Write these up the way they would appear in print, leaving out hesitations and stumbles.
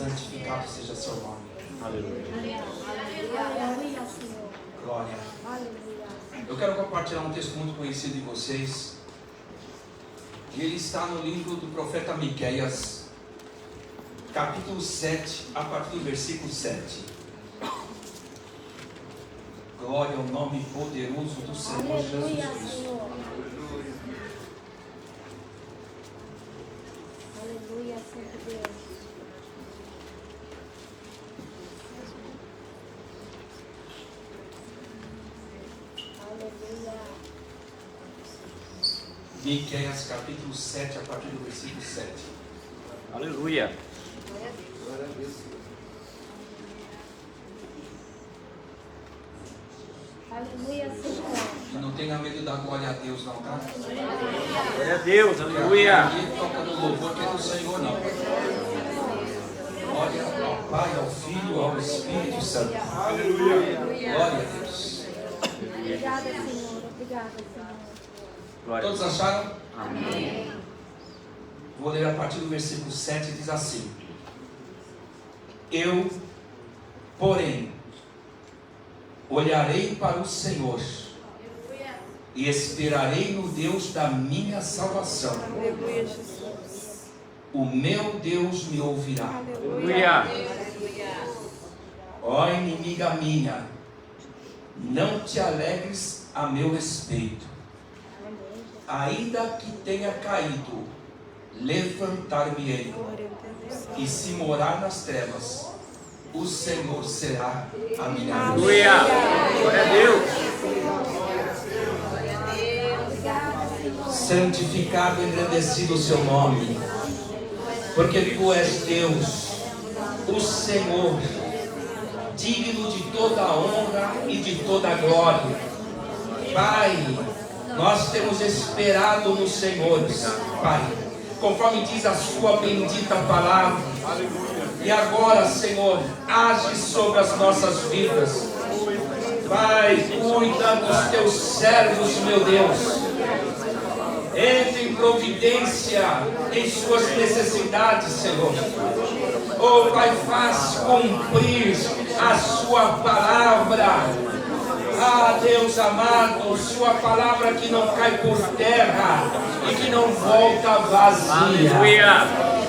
Santificado seja seu nome. Aleluia. Glória. Eu quero compartilhar um texto muito conhecido de vocês. E ele está no livro do profeta Miqueias, capítulo 7, a partir do versículo 7. Glória ao nome poderoso do Senhor Jesus Cristo. Aleluia, Santo Deus. Aleluia. Miqueias capítulo 7, a partir do versículo 7. Aleluia. Aleluia, Senhor. E não tenha medo da glória a Deus, não, tá? Glória a Deus, aleluia. Ninguém toca no louvor que é do Senhor, não. Glória ao Pai, ao Filho, ao Espírito Santo. Aleluia. Glória a Deus. Obrigada, Senhor. Obrigada, Senhor. Glória a Todos Deus. acharam? Amém. Vou ler a partir do versículo 7, diz assim: Eu, porém, olharei para o Senhor e esperarei no Deus da minha salvação. O meu Deus me ouvirá. Aleluia. Ó inimiga minha, não te alegres a meu respeito. Ainda que tenha caído, levantar-me-ei. E se morar nas trevas, o Senhor será a minha luz. Aleluia. Glória a Deus. Santificado e engrandecido o seu nome, porque tu és Deus, o Senhor, digno de toda a honra e de toda a glória. Pai, nós temos esperado no Senhor, Pai, conforme diz a sua bendita palavra. E agora, Senhor, age sobre as nossas vidas. Pai, cuida dos teus servos, meu Deus. Entre em providência em suas necessidades, Senhor. Oh, Pai, faz cumprir a sua palavra. Ah, Deus amado, sua palavra que não cai por terra e que não volta vazia. Aleluia.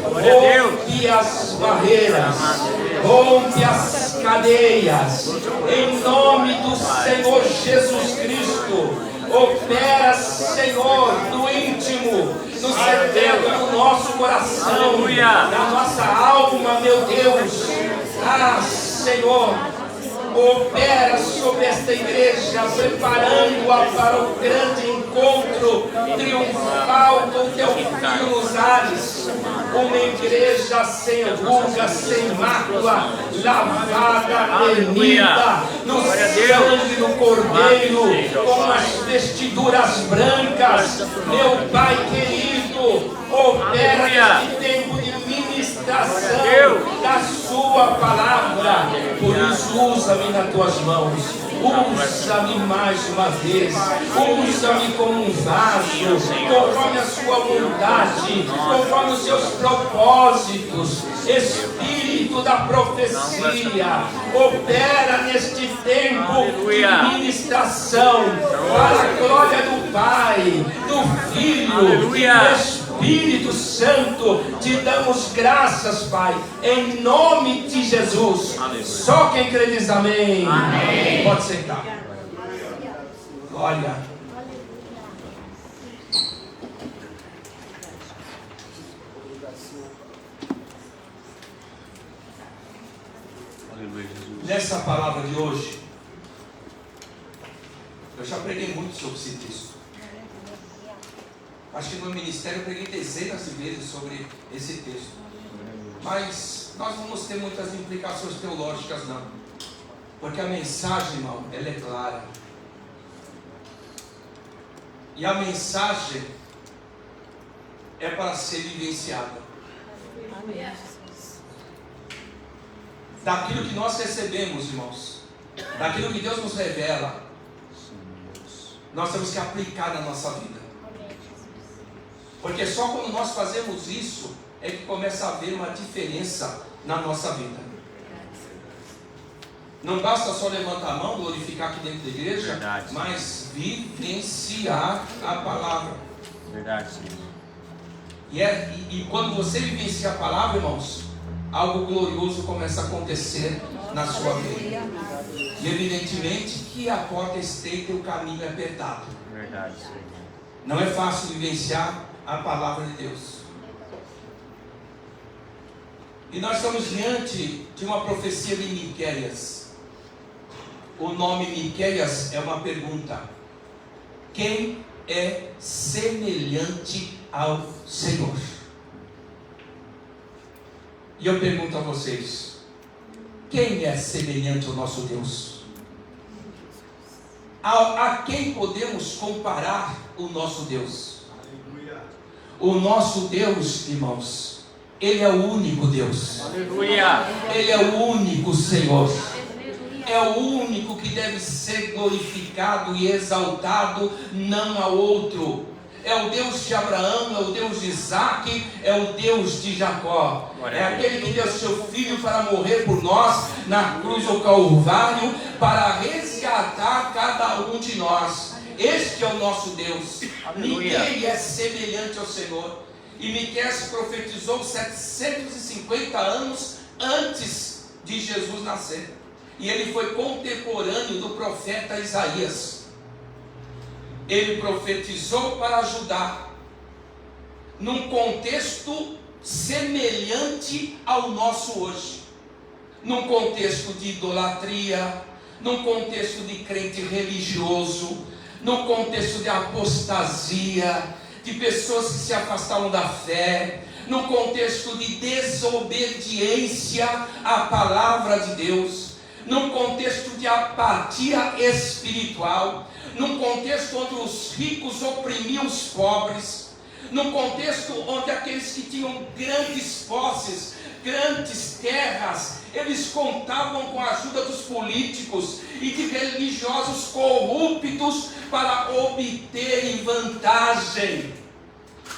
Glória a Deus. Rompe as barreiras, rompe as cadeias, em nome do Senhor Jesus Cristo. Opera, Senhor, no íntimo, no secreto do nosso coração, Aleluia. na nossa alma, meu Deus. Ah, Senhor, opera sobre esta igreja, preparando-a para o grande encontro triunfal do teu Filho nos ares. Uma igreja sem ruga, sem mácula, lavada, remida no sangue do Cordeiro, com as vestiduras brancas. Meu Pai querido, opera neste tempo de ministração da sua palavra. Por isso, usa-me nas tuas mãos. Usa-me mais uma vez. Usa-me como um vaso, conforme a sua vontade, conforme os seus propósitos. Espírito da profecia, opera neste tempo de ministração, para a glória do Pai, do Filho e do Espírito Santo. Te damos graças, Pai, em nome de Jesus. Só quem crê diz amém. Amém. Pode sentar. Glória. Aleluia, Jesus. Nessa palavra de hoje, eu já preguei muito sobre esse texto. Acho que no ministério eu preguei dezenas de vezes sobre esse texto. Mas nós não vamos ter muitas implicações teológicas, não. Porque a mensagem, irmão, ela é clara. E a mensagem é para ser vivenciada. Daquilo que nós recebemos, irmãos, daquilo que Deus nos revela, nós temos que aplicar na nossa vida. Porque só quando nós fazemos isso, é que começa a haver uma diferença na nossa vida. Não basta só levantar a mão, glorificar aqui dentro da igreja, Verdade. mas vivenciar a palavra. Verdade, Senhor. E quando você vivencia a palavra, irmãos, algo glorioso começa a acontecer na sua vida. E evidentemente que a porta é estreita e o caminho é apertado. Verdade, Senhor. Não é fácil vivenciar a palavra de Deus. E nós estamos diante de uma profecia de Miqueias. O nome Miqueias é uma pergunta: quem é semelhante ao Senhor? E eu pergunto a vocês: quem é semelhante ao nosso Deus? A quem podemos comparar o nosso Deus? O nosso Deus, irmãos, Ele é o único Deus. Aleluia. Ele é o único Senhor. É o único que deve ser glorificado e exaltado, não há outro. É o Deus de Abraão, é o Deus de Isaac, é o Deus de Jacó. É aquele que deu seu filho para morrer por nós na cruz do Calvário, para resgatar cada um de nós. Este é o nosso Deus. Aleluia. Ninguém é semelhante ao Senhor. E Miqueias profetizou 750 anos antes de Jesus nascer. E ele foi contemporâneo do profeta Isaías. Ele profetizou para ajudar, num contexto semelhante ao nosso hoje, num contexto de idolatria, num contexto de crente religioso, num contexto de apostasia, de pessoas que se afastaram da fé, num contexto de desobediência à palavra de Deus, num contexto de apatia espiritual, num contexto onde os ricos oprimiam os pobres, num contexto onde aqueles que tinham grandes posses, grandes terras, eles contavam com a ajuda dos políticos e de religiosos corruptos para obterem vantagem.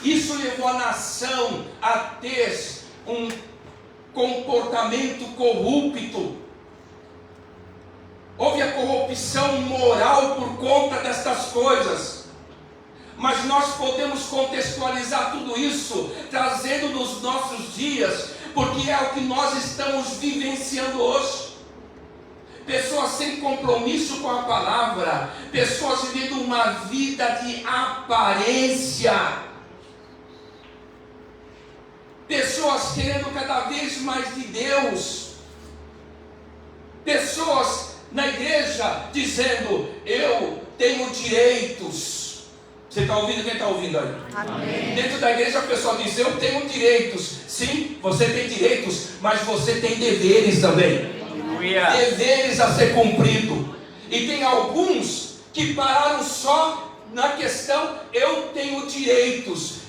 Isso levou a nação a ter um comportamento corrupto. Houve a corrupção moral por conta destas coisas. Mas nós podemos contextualizar tudo isso, trazendo nos nossos dias, porque é o que nós estamos vivenciando hoje. Pessoas sem compromisso com a palavra, pessoas vivendo uma vida de aparência, pessoas querendo cada vez mais de Deus, pessoas na igreja dizendo: eu tenho direitos. Você está ouvindo? Quem está ouvindo aí? Amém. Dentro da igreja a pessoa diz: eu tenho direitos. Sim, você tem direitos, mas você tem deveres também. Aleluia. Deveres a ser cumprido. E tem alguns que pararam só na questão: eu tenho direitos.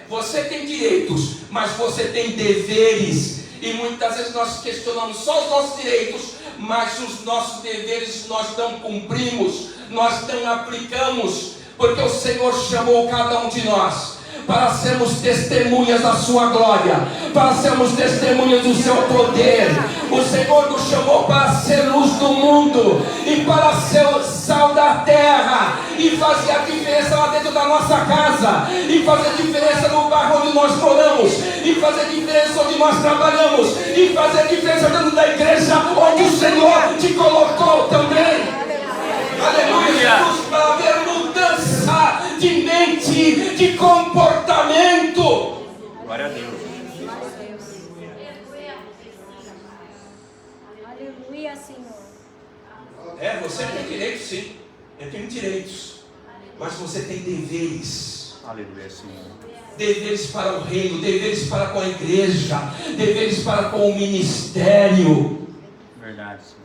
Você tem direitos, mas você tem deveres. E muitas vezes nós questionamos só os nossos direitos, mas os nossos deveres nós não cumprimos, nós não aplicamos, porque o Senhor chamou cada um de nós para sermos testemunhas da sua glória, para sermos testemunhas do seu poder. O Senhor nos chamou para ser luz do mundo e para ser sal da terra, e fazer a diferença lá dentro da nossa casa, e fazer diferença no bairro onde nós moramos, e fazer diferença onde nós trabalhamos, e fazer diferença dentro da igreja onde o Senhor te colocou também. Aleluia, Jesus, para haver mudança de mente, de comportamento. Glória a Deus. Aleluia, Senhor. Você tem direitos, sim. Eu tenho direitos, mas você tem deveres. Aleluia, Senhor. Deveres para o reino, deveres para com a igreja, deveres para com o ministério. Verdade, Senhor.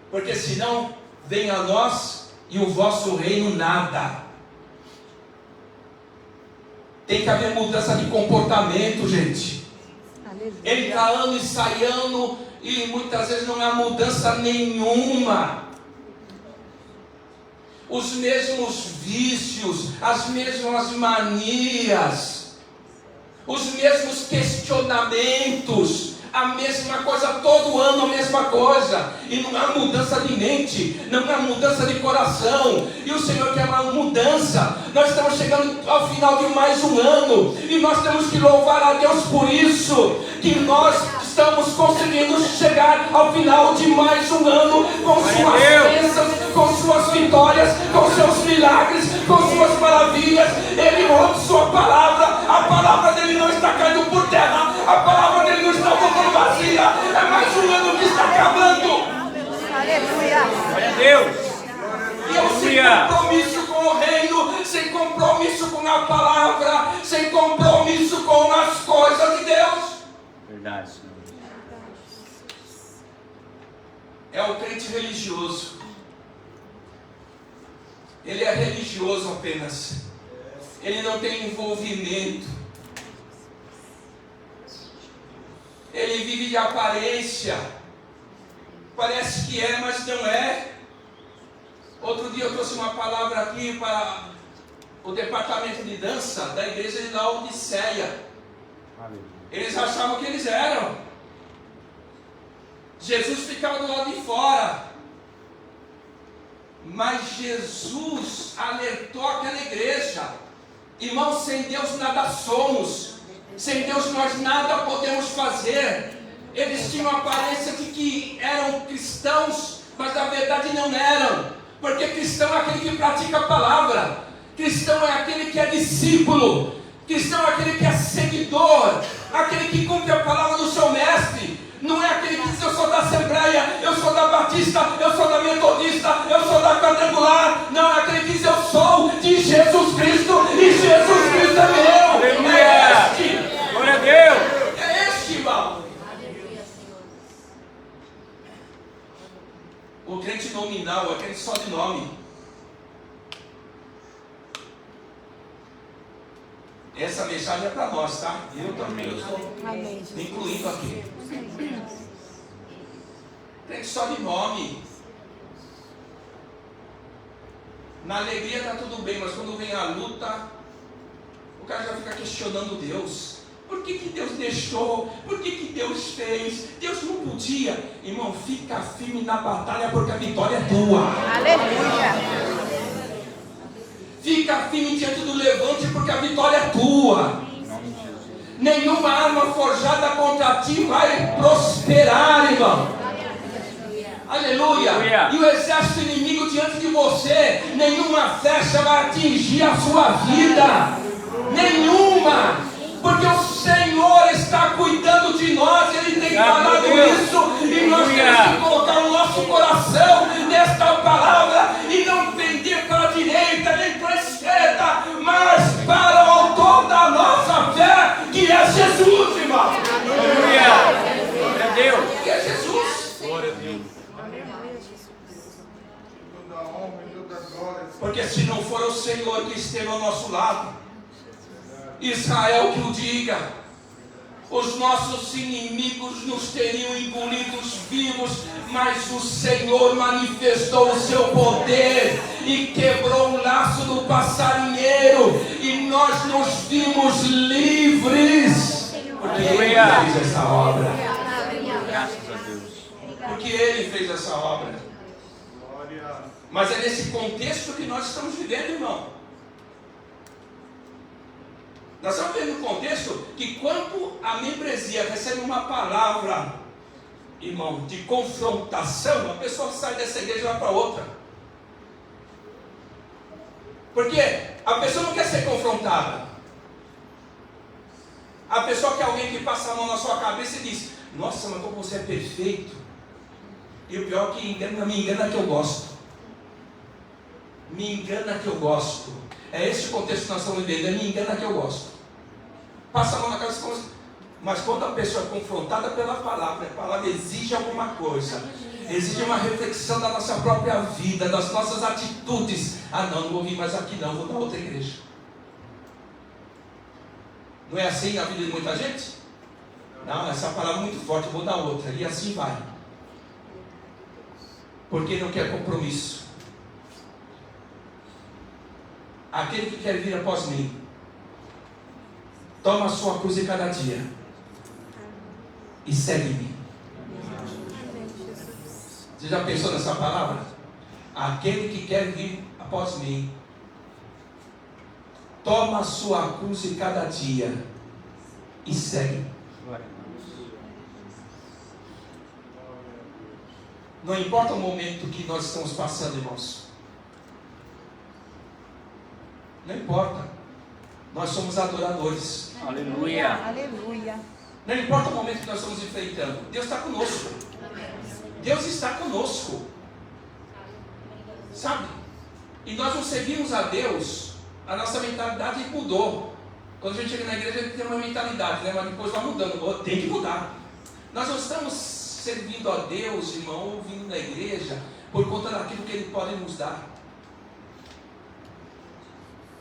Porque senão vem a nós e o vosso reino nada. Tem que haver mudança de comportamento, gente. Entra ano e sai ano, e muitas vezes não há mudança nenhuma. Os mesmos vícios, as mesmas manias. os mesmos questionamentos, a mesma coisa, todo ano a mesma coisa, e não há mudança de mente, não há mudança de coração, e o Senhor quer uma mudança. Nós estamos chegando ao final de mais um ano, e nós temos que louvar a Deus por isso, que nós estamos conseguindo chegar ao final de mais um ano, com suas bênçãos, com suas vitórias, com seus milagres, com suas maravilhas. Ele ouve sua palavra, a palavra dele não está caindo por terra, a palavra dele não está voltando vazia. É mais um ano que está acabando. Aleluia. Glória a Deus. E eu sem compromisso com o reino, sem compromisso com a palavra, sem compromisso com as coisas de Deus. Verdade, Senhor. É o crente religioso. Ele é religioso apenas. Ele não tem envolvimento. Ele vive de aparência. Parece que é, mas não é. Outro dia eu trouxe uma palavra aqui para o departamento de dança da igreja de Laodiceia. Eles achavam que eles eram. Jesus ficava do lado de fora. Mas Jesus alertou aquela igreja: irmãos, sem Deus nada somos, sem Deus nós nada podemos fazer. Eles tinham a aparência de que eram cristãos, mas na verdade não eram, porque cristão é aquele que pratica a palavra, cristão é aquele que é discípulo, cristão é aquele que é seguidor, aquele que cumpre a palavra do seu mestre. Não é aquele que diz: eu sou da Assembleia, eu sou da Batista, eu sou da Metodista, eu sou da Quadrangular. Não, é aquele que diz: eu sou de Jesus Cristo, e Jesus Cristo é meu. Aleluia. É este. Glória a Deus. É este, irmão. O crente nominal é aquele só de nome. Essa mensagem é para nós, tá? Eu também estou incluindo aqui. Crente só de nome. Na alegria está tudo bem, mas quando vem a luta, o cara já fica questionando Deus. Por que Deus deixou? Por que Deus fez? Deus não podia. Irmão, fica firme na batalha, porque a vitória é tua. Aleluia. Fica firme diante do levante, porque a vitória é tua. Nenhuma arma forjada contra ti vai prosperar, irmão. Aleluia. E o exército inimigo diante de você, nenhuma flecha vai atingir a sua vida. Nenhuma. Porque o Senhor está cuidando de nós. Ele tem falado isso, e nós temos que colocar o nosso coração nesta palavra e não pender para a direita nem para a esquerda, mas para o autor da nossa fé, que é Jesus, irmão. Aleluia. Glória a Deus. Que é Jesus. Glória a Deus. Porque se não for o Senhor que esteve ao nosso lado, Israel que o diga, os nossos inimigos nos teriam engolidos vivos, mas o Senhor manifestou o seu poder e quebrou o laço do passarinheiro, e nós nos vimos livres, porque Ele fez essa obra. Graças a Deus. Porque Ele fez essa obra. Mas é nesse contexto que nós estamos vivendo, irmão. Nós estamos vendo um contexto que, quando a membresia recebe uma palavra, irmão, de confrontação, a pessoa sai dessa igreja e vai para outra. Porque a pessoa não quer ser confrontada. A pessoa quer alguém que passa a mão na sua cabeça e diz: nossa, mas como você é perfeito. E o pior é que me engana que eu gosto. Me engana que eu gosto. É esse o contexto que nós estamos vivendo. Me engana que eu gosto. Passa a mão na cabeça. Mas quando a pessoa é confrontada pela palavra, a palavra exige alguma coisa, exige uma reflexão da nossa própria vida, das nossas atitudes. Ah não vou vir mais aqui não, vou para outra igreja. Não é assim na vida de muita gente? Não, essa palavra é muito forte, eu vou dar outra. E assim vai. Porque não quer compromisso. Aquele que quer vir após mim, Toma a sua cruz em cada dia e segue-me. Você já pensou nessa palavra? Aquele que quer vir após mim, toma a sua cruz em cada dia e segue. Não importa o momento que nós estamos passando, irmãos. Não importa. Nós somos adoradores. Aleluia. Aleluia. Não importa o momento que nós estamos enfrentando. Deus está conosco. Deus está conosco. Sabe? E nós não servimos a Deus, a nossa mentalidade mudou. Quando a gente chega na igreja, a gente tem uma mentalidade, né? Mas depois vai mudando. Tem que mudar. Nós não estamos servindo a Deus, irmão, ou vindo na igreja por conta daquilo que Ele pode nos dar.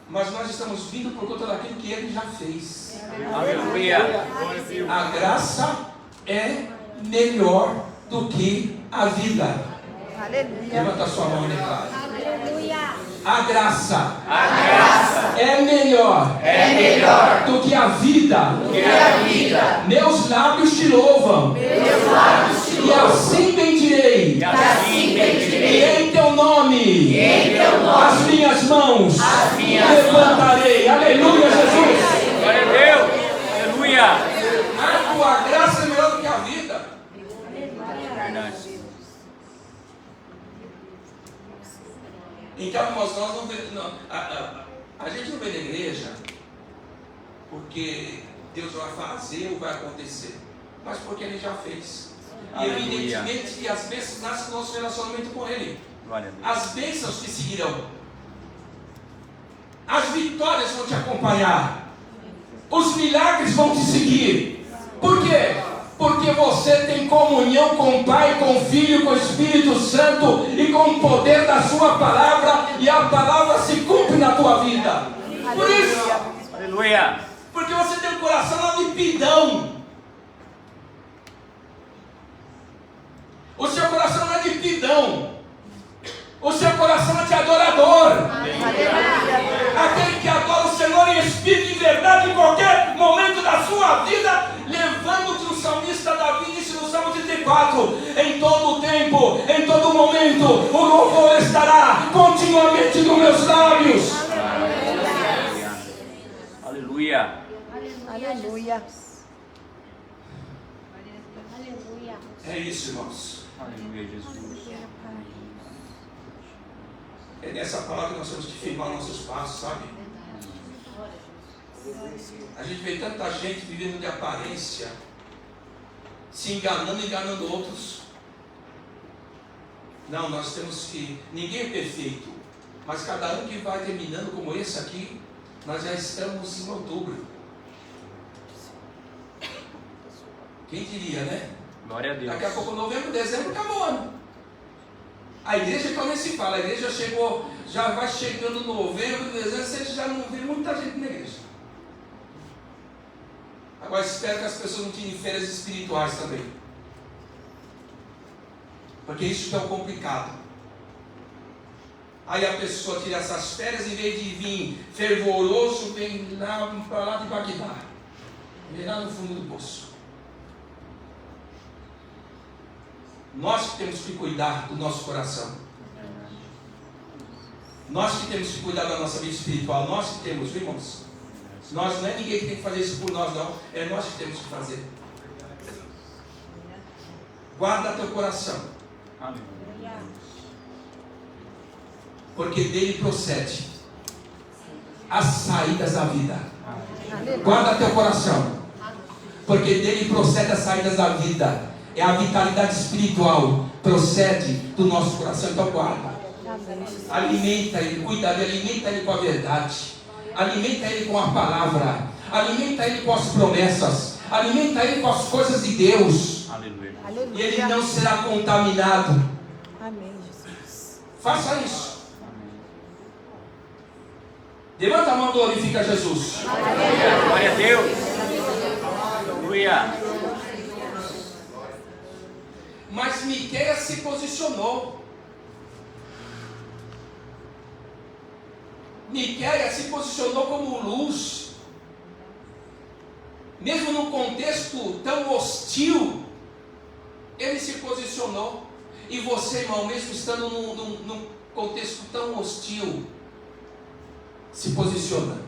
Mas nós estamos vindo por conta daquilo que Ele já fez. Aleluia. A graça é melhor do que a vida. Aleluia. Levanta a sua mão, declara. Aleluia. A graça A é melhor melhor do que a vida. que a vida. Meus lábios te louvam. E assim bendirei. E assim E bendirei. em teu nome, as minhas mãos levantarei. Aleluia, Jesus. Glória a Deus. Aleluia. A tua graça é melhor do que a vida. Verdade. Então, irmãos, nós não vemos, a gente não vem na igreja porque Deus vai fazer ou vai acontecer, mas porque Ele já fez. E Aleluia. evidentemente que as bênçãos nascem do nosso relacionamento com Ele. Glória a Deus. As bênçãos te seguirão. As vitórias vão te acompanhar. Os milagres vão te seguir. Por quê? Porque você tem comunhão com o Pai, com o Filho, com o Espírito Santo e com o poder da sua palavra, e a palavra se cumpre na tua vida. Por isso, Aleluia. porque você tem um coração na limpidão. O seu coração não é limpidão. O seu coração é de adorador. Aquele que adora o Senhor em espírito e verdade em qualquer momento da sua vida, levando o que o salmista Davi disse no Salmo 34: em todo o tempo, em todo momento, o louvor estará continuamente nos meus lábios. Aleluia. Aleluia. É isso, irmãos. Aleluia, Jesus. É nessa palavra que nós temos que firmar nossos passos, sabe? A gente vê tanta gente vivendo de aparência, se enganando e enganando outros. Não, nós temos que... Ninguém é perfeito, mas cada ano que vai terminando como esse aqui, nós já estamos em outubro. Quem diria, né? Glória a Deus. Daqui a pouco, novembro, dezembro, acabou o ano. A igreja então nem se fala, a igreja chegou, já vai chegando novembro, dezembro, você já não vê muita gente na igreja. Agora espero que as pessoas não tirem férias espirituais também. Porque isso que é o complicado. Aí a pessoa tira essas férias, em vez de vir fervoroso, vem lá para lá de Bagdá. Vem lá no fundo do poço. Nós que temos que cuidar do nosso coração. Nós que temos que cuidar da nossa vida espiritual. Nós que temos, viu, irmãos? Nós, não é ninguém que tem que fazer isso por nós, não. É nós que temos que fazer. Guarda teu coração. Aleluia. Porque dele procede as saídas da vida. Aleluia. Guarda teu coração. Porque dele procede as saídas da vida. É a vitalidade espiritual. Procede do nosso coração. Então guarda. Alimenta ele, cuida dele, alimenta ele com a verdade. Alimenta ele com a palavra. Alimenta ele com as promessas. Alimenta ele com as coisas de Deus. Aleluia. Aleluia. E ele não será contaminado. Amém, Jesus. Faça isso. Levanta a mão, glorifica Jesus. Glória a Deus. Aleluia. Mas Miqueias se posicionou. Miqueias se posicionou como luz. mesmo num contexto tão hostil, ele se posicionou. E você, irmão, mesmo estando num contexto tão hostil, se posiciona.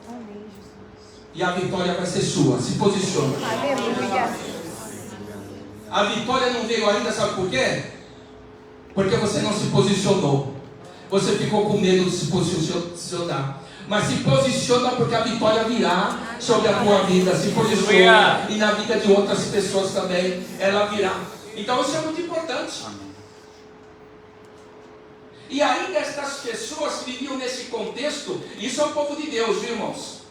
Amém, Jesus. E a vitória vai ser sua. Se posiciona. Aleluia. A vitória não veio ainda, sabe por quê? Porque você não se posicionou. Você ficou com medo de se posicionar. Mas se posiciona, porque a vitória virá sobre a tua vida. Se posiciona. E na vida de outras pessoas também ela virá. Então isso é muito importante. E ainda estas pessoas que viviam nesse contexto, isso é o povo de Deus, viu, irmãos?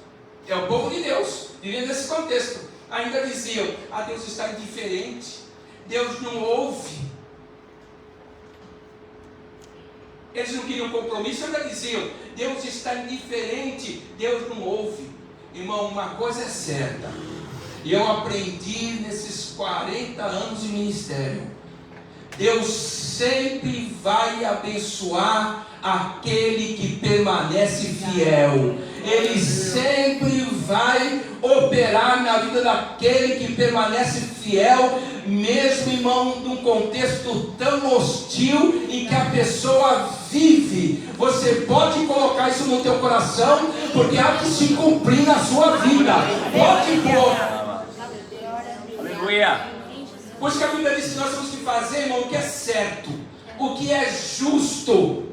É o povo de Deus, vivendo nesse contexto. Ainda diziam, Deus está indiferente, Deus não ouve. Eles não queriam compromisso, ainda diziam, Deus está indiferente, Deus não ouve. Irmão, uma coisa é certa, e eu aprendi nesses 40 anos de ministério: Deus sempre vai abençoar aquele que permanece fiel. Ele sempre vai operar na vida daquele que permanece fiel, mesmo, irmão, num contexto tão hostil em que a pessoa vive. Você pode colocar isso no teu coração, porque há que se cumprir na sua vida. Pode pôr. Aleluia. Por isso que a Bíblia diz que nós temos que fazer, irmão, o que é certo, o que é justo.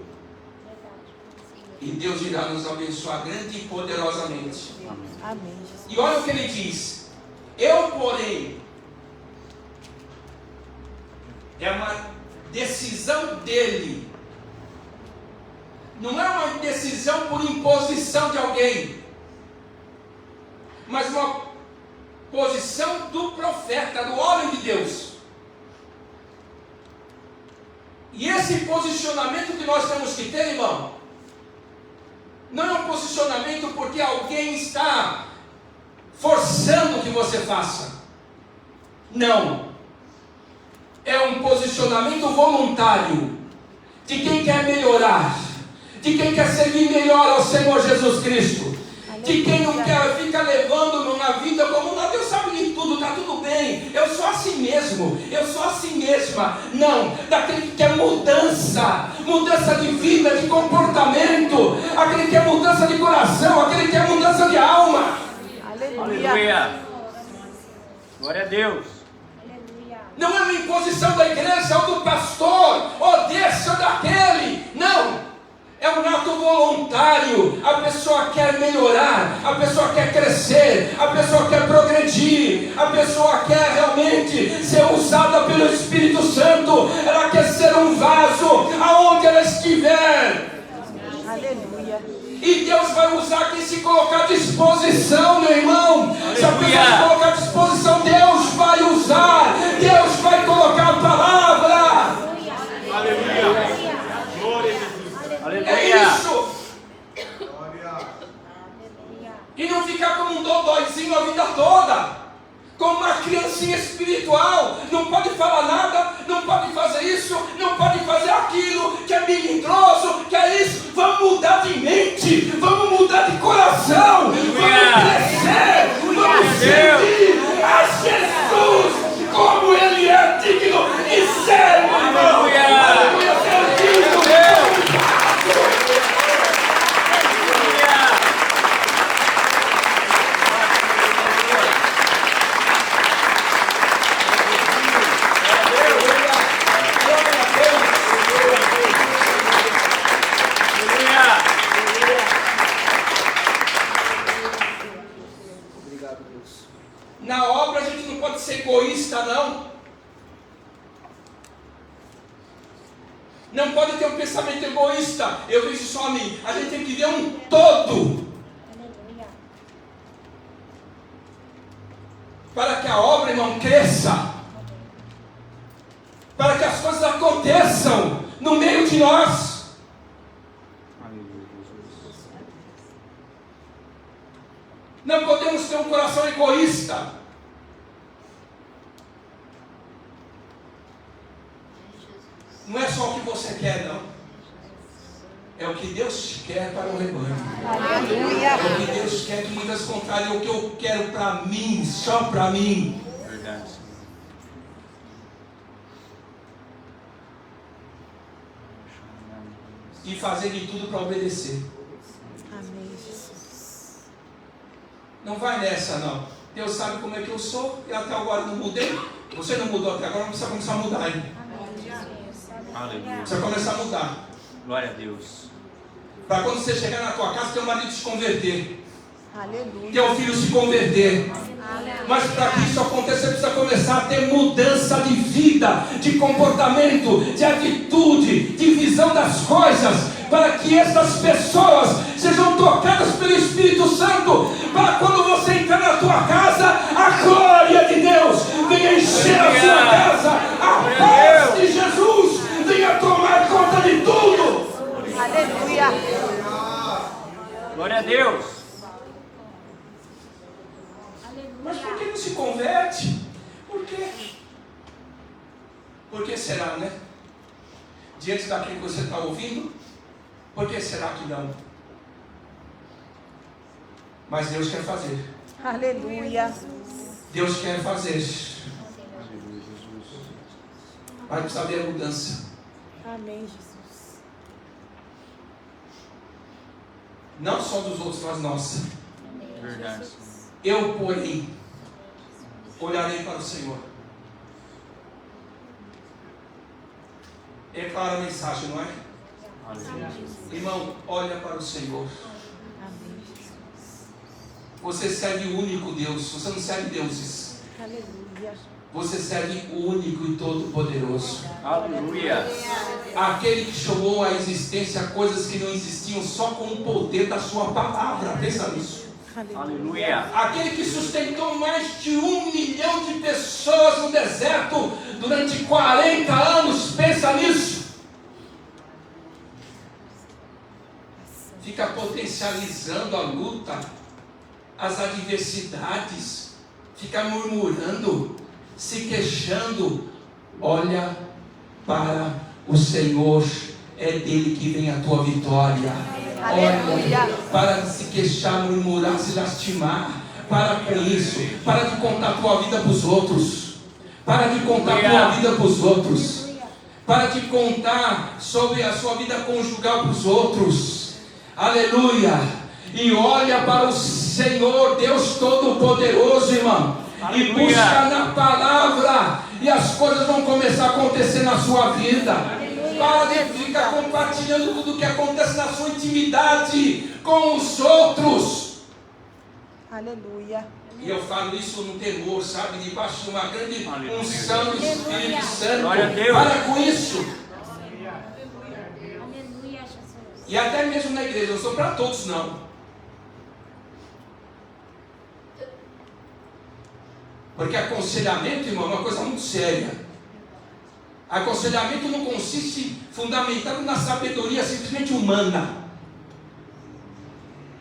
E Deus irá nos abençoar grande e poderosamente. Amém, Jesus. E olha o que ele diz: eu, porém, é uma decisão dele. Não é uma decisão por imposição de alguém, mas uma posição do profeta, do homem de Deus. E esse posicionamento que nós temos que ter, irmão, não é um posicionamento porque alguém está forçando que você faça. Não. É um posicionamento voluntário de quem quer melhorar, de quem quer servir melhor ao Senhor Jesus Cristo, de quem não quer ficar levando uma vida como Deus sabe de tudo, está tudo bem, eu sou assim mesmo, eu sou assim mesma. Não, daquele que quer mudança de vida, de comportamento, aquele que quer mudança de coração, aquele que quer mudança de alma. Aleluia. Aleluia. Glória a Deus. Não é uma imposição da igreja ou do pastor, ou desse ou daquele. Não. É um ato voluntário. A pessoa quer melhorar, a pessoa quer crescer, a pessoa quer progredir, a pessoa quer realmente ser usada pelo Espírito Santo. Ela quer ser um vaso aonde ela estiver. Aleluia. E Deus vai usar quem se colocar à disposição, meu irmão. Se a pessoa se colocar à disposição, Deus vai usar. Deus vai colocar a palavra. Aleluia. Glória a Jesus. Aleluia. É isso. E não ficar como um dodóizinho a vida toda, como uma criancinha espiritual. Não pode falar nada, não pode fazer isso, não pode fazer aquilo, que é melindroso, que é isso. Vamos mudar de mente, vamos mudar de coração, vamos crescer, vamos servir a Jesus como Ele é digno e servo. Aleluia, servindo. Na obra a gente não pode ser egoísta, não. Não pode ter um pensamento egoísta. Eu vejo só a mim. A gente tem que ver um todo. Para que a obra, irmão, cresça. Para que as coisas aconteçam no meio de nós. Não podemos ter um coração egoísta. Não é só o que você quer, não. É o que Deus quer para o rebanho. Aleluia. É o que Deus quer, que muitas contrárias, é o que eu quero para mim, só para mim. Verdade. E fazer de tudo para obedecer. Amém, Jesus. Não vai nessa, não. Deus sabe como é que eu sou, e até agora não mudei. Você não mudou até agora, não precisa começar a mudar, hein? Aleluia. Precisa começar a mudar. Glória a Deus. Para quando você chegar na tua casa, teu marido se converter, Aleluia. teu filho se converter. Mas para que isso aconteça, você precisa começar a ter mudança de vida, de comportamento, de atitude, de visão das coisas, para que essas pessoas sejam tocadas pelo Espírito Santo, para quando você entrar na tua casa, a glória de Deus venha encher a sua casa, a paz de Jesus venha tomar conta de tudo. Aleluia. Glória a Deus. Mas por que não se converte? Por quê? Por que será, né? Diante daquilo que você está ouvindo, por que será que não? Mas Deus quer fazer. Aleluia. Deus quer fazer. Mas precisa haver a mudança. Amém, Jesus. Não só dos outros, mas nossa. Verdade. Eu, porém, olharei para o Senhor. É clara a mensagem, não é? Aleluia. Irmão, olha para o Senhor. Amém, Jesus. Você serve o único Deus. Você não serve deuses. Aleluia. Você serve o único e todo-poderoso. Aleluia. Aquele que chamou à existência coisas que não existiam só com o poder da sua palavra. Pensa nisso. Aleluia. Aquele que sustentou mais de 1 milhão de pessoas no deserto durante 40 anos. Pensa nisso. Fica potencializando a luta, as adversidades, fica murmurando, se queixando. Olha para o Senhor, é dele que vem a tua vitória. Aleluia. Olha, para de se queixar, murmurar, se lastimar. Para com isso. Para de contar a tua vida para os outros. Para de contar a tua vida para os outros. Para de contar sobre a sua vida conjugal para os outros. Aleluia. E olha para o Senhor, Deus Todo-Poderoso, irmão. Aleluia. E busca na palavra, e as coisas vão começar a acontecer na sua vida. Para de ficar compartilhando tudo o que acontece na sua intimidade com os outros. Aleluia. E eu falo isso no temor, sabe? Debaixo de uma grande Aleluia. unção do Espírito Santo. Glória a Deus. Para com isso. Aleluia, Jesus. E até mesmo na igreja, não sou para todos não. Porque aconselhamento, irmão, é uma coisa muito séria. Aconselhamento não consiste fundamentado na sabedoria simplesmente humana,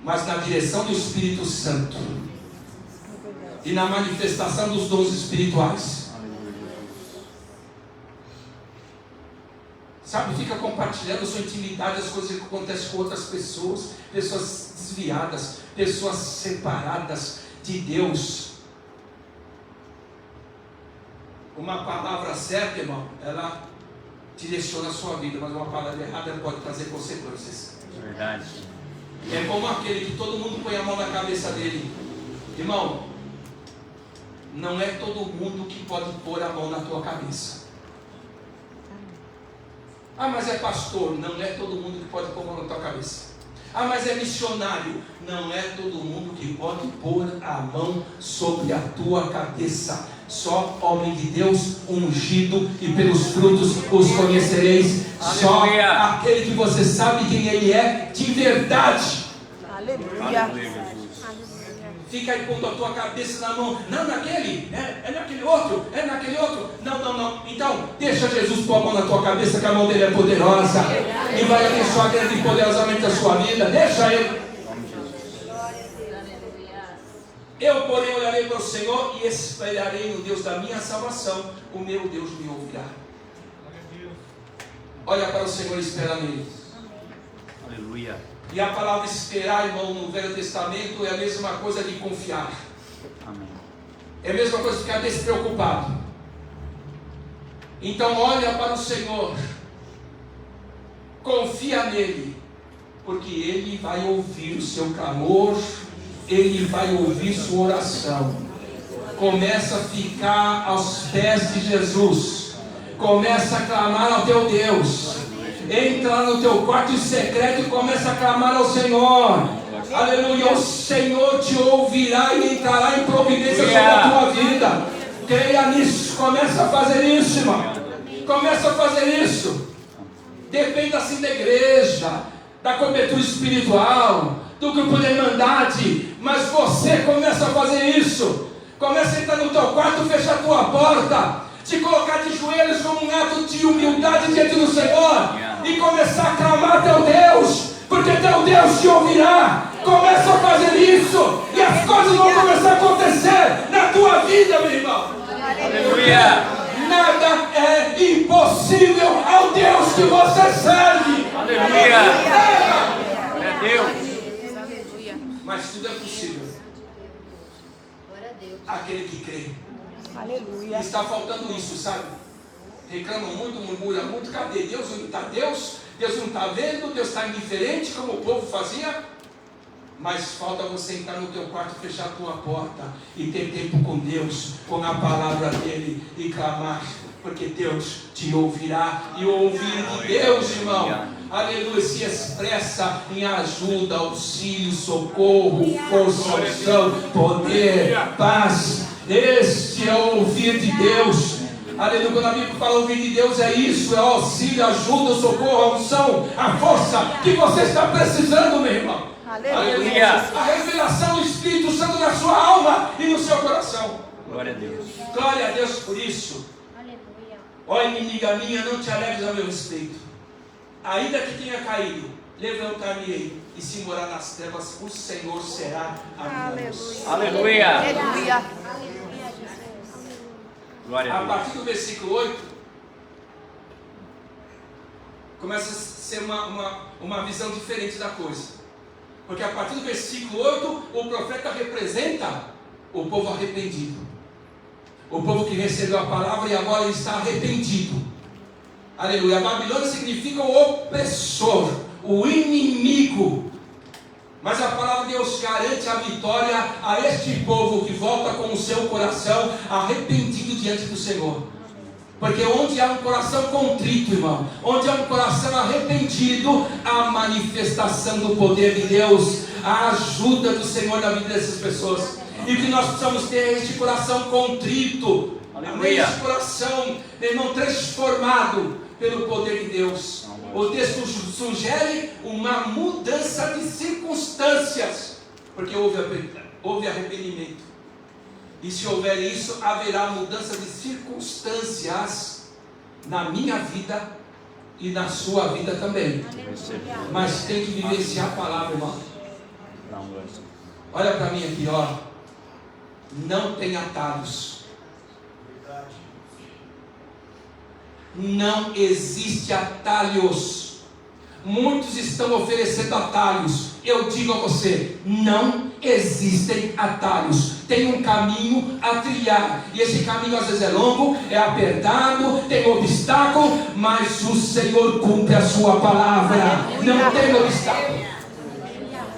mas na direção do Espírito Santo e na manifestação dos dons espirituais. Sabe, fica compartilhando a sua intimidade, as coisas que acontecem com outras pessoas, pessoas desviadas, pessoas separadas de Deus. Uma palavra certa, irmão, ela direciona a sua vida, mas uma palavra errada ela pode trazer consequências. Verdade. É como aquele que todo mundo põe a mão na cabeça dele. Irmão, não é todo mundo que pode pôr a mão na tua cabeça. Ah, mas é pastor. Não é todo mundo que pode pôr a mão na tua cabeça. Ah, mas é missionário. Não é todo mundo que pode pôr a mão sobre a tua cabeça. Só homem de Deus, ungido, e pelos frutos os conhecereis. Só aquele que você sabe quem ele é de verdade. Aleluia. Aleluia. Fica aí pondo a tua cabeça na mão. Não, naquele, é naquele outro, é naquele outro. Não. Então, deixa Jesus pôr a mão na tua cabeça, que a mão dele é poderosa e vai abençoar grande e poderosamente a sua vida. Deixa ele. Eu, porém, olharei para o Senhor e esperarei no Deus da minha salvação. O meu Deus me ouvirá. Olha para o Senhor e espera nele. Aleluia. E a palavra esperar, irmão, no Velho Testamento é a mesma coisa de confiar. Amém. É a mesma coisa de ficar despreocupado. Então olha para o Senhor, confia nele, porque Ele vai ouvir o seu clamor, Ele vai ouvir sua oração. Começa a ficar aos pés de Jesus, começa a clamar ao teu Deus, entra lá no teu quarto secreto e começa a clamar ao Senhor. Aleluia, o Senhor te ouvirá e entrará em providência sobre a tua vida. Creia nisso, começa a fazer isso, irmão. Começa a fazer isso. Depende assim da igreja, da cobertura espiritual, do grupo de irmandade, mas você começa a fazer isso. Começa a entrar no teu quarto, fechar a tua porta, te colocar de joelhos como um ato de humildade diante do Senhor e começar a clamar teu Deus, porque teu Deus te ouvirá. Começa a fazer isso e as coisas vão começar a acontecer na tua vida, meu irmão. Aleluia. Nada é impossível ao Deus que você serve. Aleluia. Glória a Deus. Mas tudo é possível aquele que crê. Aleluia. Está faltando isso, sabe? Reclamam muito, murmuram muito. Cadê Deus? Onde está Deus? Deus não está vendo, Deus está indiferente, como o povo fazia. Mas falta você entrar no teu quarto, fechar a tua porta e ter tempo com Deus, com a palavra dele e clamar, porque Deus te ouvirá. E o ouvir de Deus, irmão, aleluia, se expressa em ajuda, auxílio, socorro, força, unção, poder, paz. Este é o ouvir de Deus. Aleluia, quando a Bíblia fala ouvir de Deus, é isso, é o auxílio, a ajuda, o socorro, a unção, a força que você está precisando, meu irmão. Aleluia. A revelação do Espírito Santo na sua alma e no seu coração. Glória a Deus. Glória a Deus por isso. Ó inimiga minha, não te alegres a meu respeito. Ainda que tenha caído, levantar-me-ei, e se morar nas trevas, o Senhor será a minha luz. Aleluia. Aleluia. Glória a A Deus. partir do versículo 8, começa a ser uma visão diferente da coisa. Porque a partir do versículo 8, o profeta representa o povo arrependido. O povo que recebeu a palavra e agora está arrependido. Aleluia. A Babilônia significa o opressor, o inimigo. Mas a palavra de Deus garante a vitória a este povo que volta com o seu coração arrependido diante do Senhor. Porque onde há um coração contrito, irmão, onde há um coração arrependido, há manifestação do poder de Deus, a ajuda do Senhor na vida dessas pessoas. E o que nós precisamos ter é este coração contrito, este coração, meu irmão, transformado pelo poder de Deus. O texto sugere uma mudança de circunstâncias, porque houve arrependimento. E se houver isso, haverá mudança de circunstâncias na minha vida e na sua vida também. Mas tem que vivenciar a palavra, irmão. Olha para mim aqui, ó. Não tem atalhos. Não existe atalhos. Muitos estão oferecendo atalhos. Eu digo a você, não existem atalhos. Tem um caminho a trilhar. E esse caminho às vezes é longo, é apertado, tem obstáculo, mas o Senhor cumpre a sua palavra. Não tem obstáculo.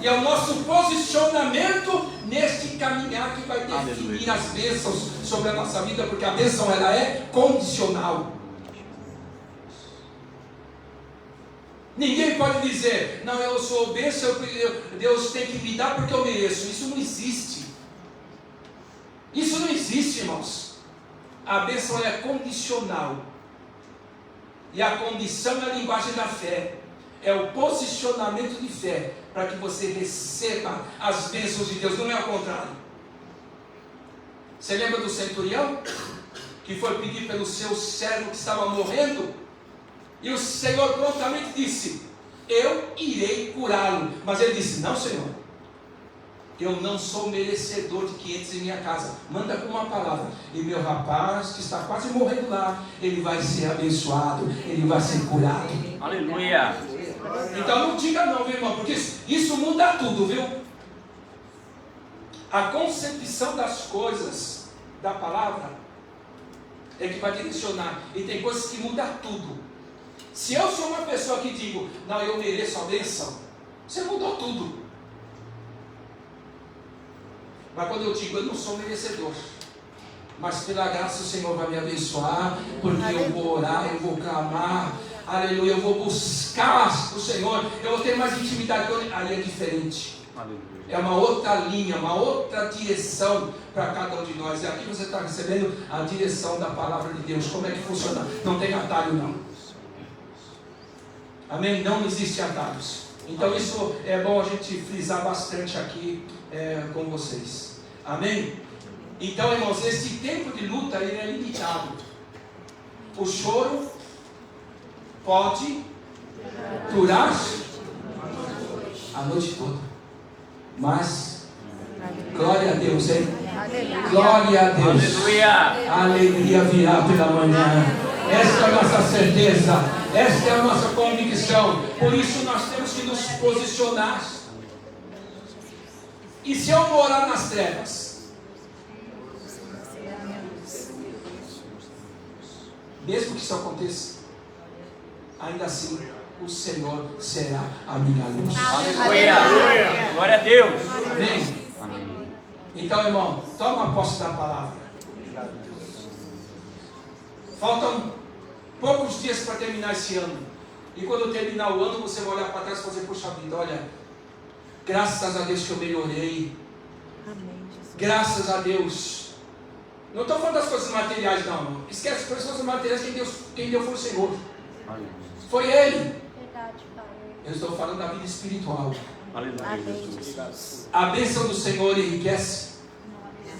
E é o nosso posicionamento neste caminhar que vai definir as bênçãos sobre a nossa vida, porque a bênção ela é condicional. Ninguém pode dizer, não, eu sou bênção, Deus tem que me dar porque eu mereço. Isso não existe. Isso não existe, irmãos. A bênção ela é condicional. E a condição é a linguagem da fé. É o posicionamento de fé para que você receba as bênçãos de Deus. Não é ao contrário. Você lembra do centurião? Que foi pedir pelo seu servo que estava morrendo? E o Senhor prontamente disse, eu irei curá-lo. Mas ele disse, não, Senhor, eu não sou merecedor de que entres em minha casa. Manda com uma palavra. E meu rapaz que está quase morrendo lá, ele vai ser abençoado, ele vai ser curado. Aleluia. Então não diga não, viu, irmão, porque isso muda tudo, viu? A concepção das coisas, da palavra, é que vai direcionar. E tem coisas que mudam tudo. Se eu sou uma pessoa que digo, não, eu mereço a bênção, você mudou tudo. Mas quando eu digo, eu não sou merecedor, mas pela graça o Senhor vai me abençoar, porque eu vou orar, eu vou clamar, aleluia, eu vou buscar o Senhor, eu vou ter mais intimidade com Ele. Aí é diferente. Aleluia. É uma outra linha, uma outra direção para cada um de nós. E aqui você está recebendo a direção da palavra de Deus. Como é que funciona? Não tem atalho, não. Amém? Não existe atalhos. Então isso é bom a gente frisar bastante aqui com vocês. Amém? Então, irmãos, esse tempo de luta ele é limitado. O choro pode durar a noite toda. Mas, glória a Deus, hein? Glória a Deus. Aleluia. A alegria virá pela manhã. Esta é a nossa certeza. Esta é a nossa convicção. Por isso nós temos que nos posicionar. E se eu morar nas trevas? Mesmo que isso aconteça, ainda assim o Senhor será a minha luz. Aleluia. Glória a Deus. Amém? Amém. Então, irmão, toma posse da palavra. Faltam poucos dias para terminar esse ano. E quando terminar o ano, você vai olhar para trás e fazer, puxa vida, olha, graças a Deus que eu melhorei. Graças a Deus. Não estou falando das coisas materiais, não, irmão. Esquece as coisas materiais, quem deu foi o Senhor. Foi Ele. Eu estou falando da vida espiritual. Aleluia, Jesus. A bênção do Senhor enriquece